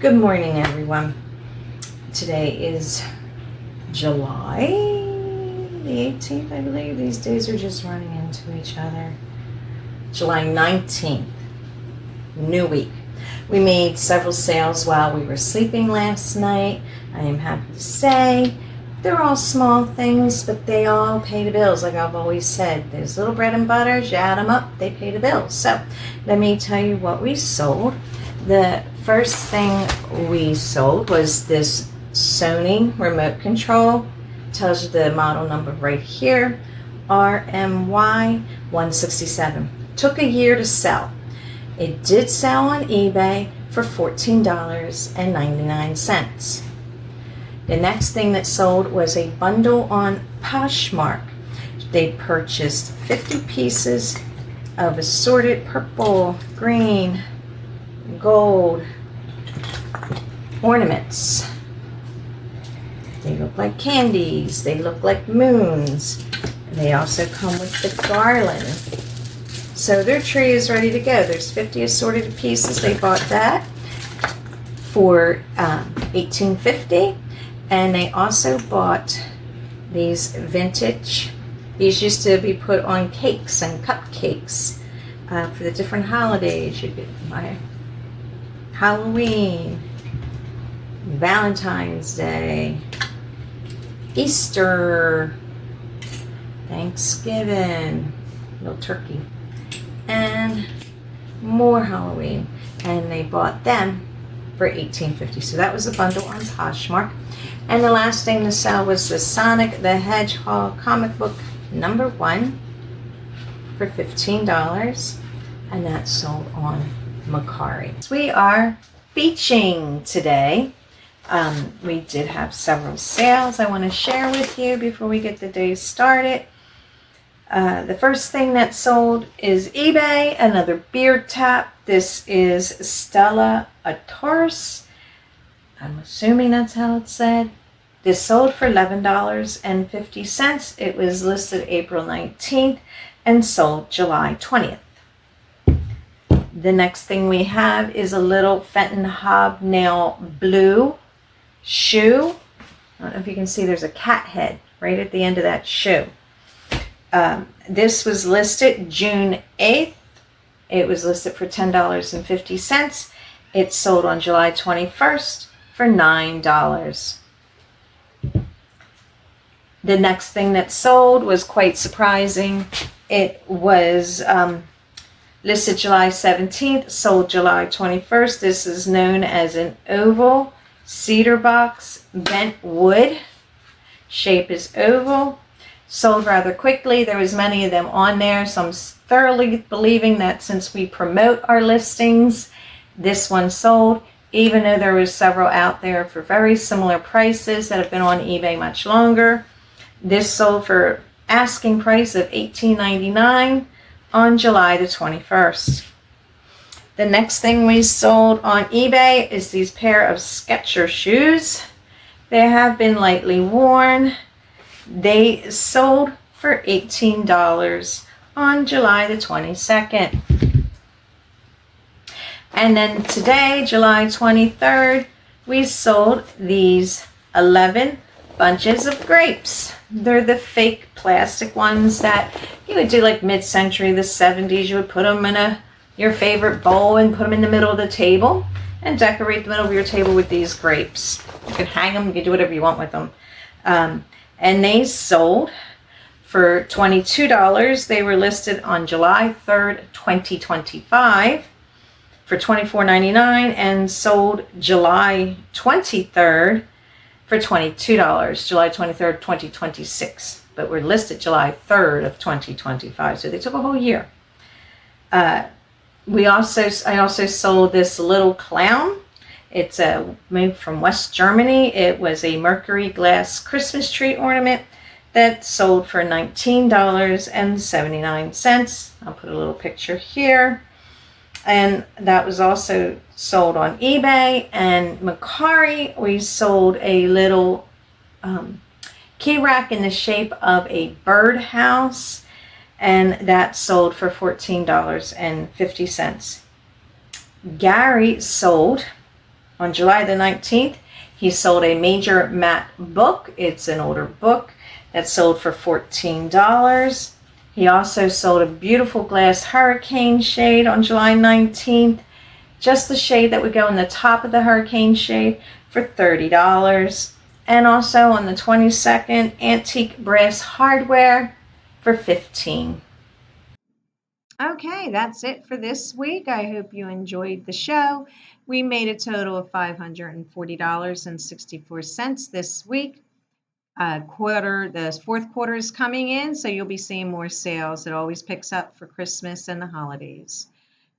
Good morning, everyone. Today is July the 18th, I believe. These days are just running into each other. July 19th, new week. We made several sales while we were sleeping last night. I am happy to say they're all small things, but they all pay the bills. Like I've always said, there's little bread and butters, you add them up, they pay the bills. So let me tell you what we sold. The first thing we sold was this Sony remote control. Tells you the model number right here, RMY 167. Took a year to sell. It did sell on eBay for $14.99. The next thing that sold was a bundle on Poshmark. They purchased 50 pieces of assorted purple, green, gold ornaments. They look like candies. They look like moons. They also come with the garland. So their tree is ready to go. There's 50 assorted pieces. They bought that for $18.50. And they also bought these vintage. These used to be put on cakes and cupcakes for the different holidays. You could buy Halloween, Valentine's Day, Easter, Thanksgiving, little turkey, and more Halloween. And they bought them for $18.50. So that was a bundle on Poshmark. And the last thing to sell was the Sonic the Hedgehog comic book #1 for $15. And that sold on Mercari. We are beaching today. We did have several sales I want to share with you before we get the day started. The first thing that sold is eBay, another beard tap. This is Stella Artois. I'm assuming that's how it's said. This sold for $11.50. It was listed April 19th and sold July 20th. The next thing we have is a little Fenton Hobnail blue shoe. I don't know if you can see there's a cat head right at the end of that shoe. This was listed June 8th. It was listed for $10.50. It sold on July 21st for $9. The next thing that sold was quite surprising. It was listed July 17th, sold July 21st. This is known as an oval cedar box, bent wood. Shape is oval. Sold rather quickly. There was many of them on there, so I'm thoroughly believing that since we promote our listings, this one sold, even though there was several out there for very similar prices that have been on eBay much longer. This sold for asking price of $18.99 on July the 21st. The next thing we sold on eBay is these pair of Skechers shoes. They have been lightly worn. They sold for $18 on July the 22nd. And then today, July 23rd, we sold these 11 bunches of grapes. They're the fake plastic ones that you would do like mid-century, the 70s. You would put them in your favorite bowl and put them in the middle of the table and decorate the middle of your table with these grapes. You can hang them, you can do whatever you want with them. And they sold for $22. They were listed on July 3rd, 2025 for $24.99 and sold July 23rd for $22, July 23rd, 2026. But we're listed July 3rd of 2025, so they took a whole year. I also sold this little clown. It's made from West Germany. It was a Mercari glass Christmas tree ornament that sold for $19.79. I'll put a little picture here. And that was also sold on eBay and Mercari. We sold a little key rack in the shape of a birdhouse, and that sold for $14.50. Gary sold On July the 19th, he sold a major matte book. It's an older book that sold for $14. He also sold a beautiful glass hurricane shade on July 19th. Just the shade that would go in the top of the hurricane shade for $30. And also on the 22nd, antique brass hardware for $15. Okay, that's it for this week. I hope you enjoyed the show. We made a total of $540.64 this week. The fourth quarter is coming in, so you'll be seeing more sales. It always picks up for Christmas and the holidays.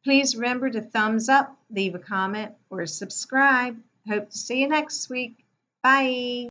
Please remember to thumbs up, leave a comment, or subscribe. Hope to see you next week. Bye.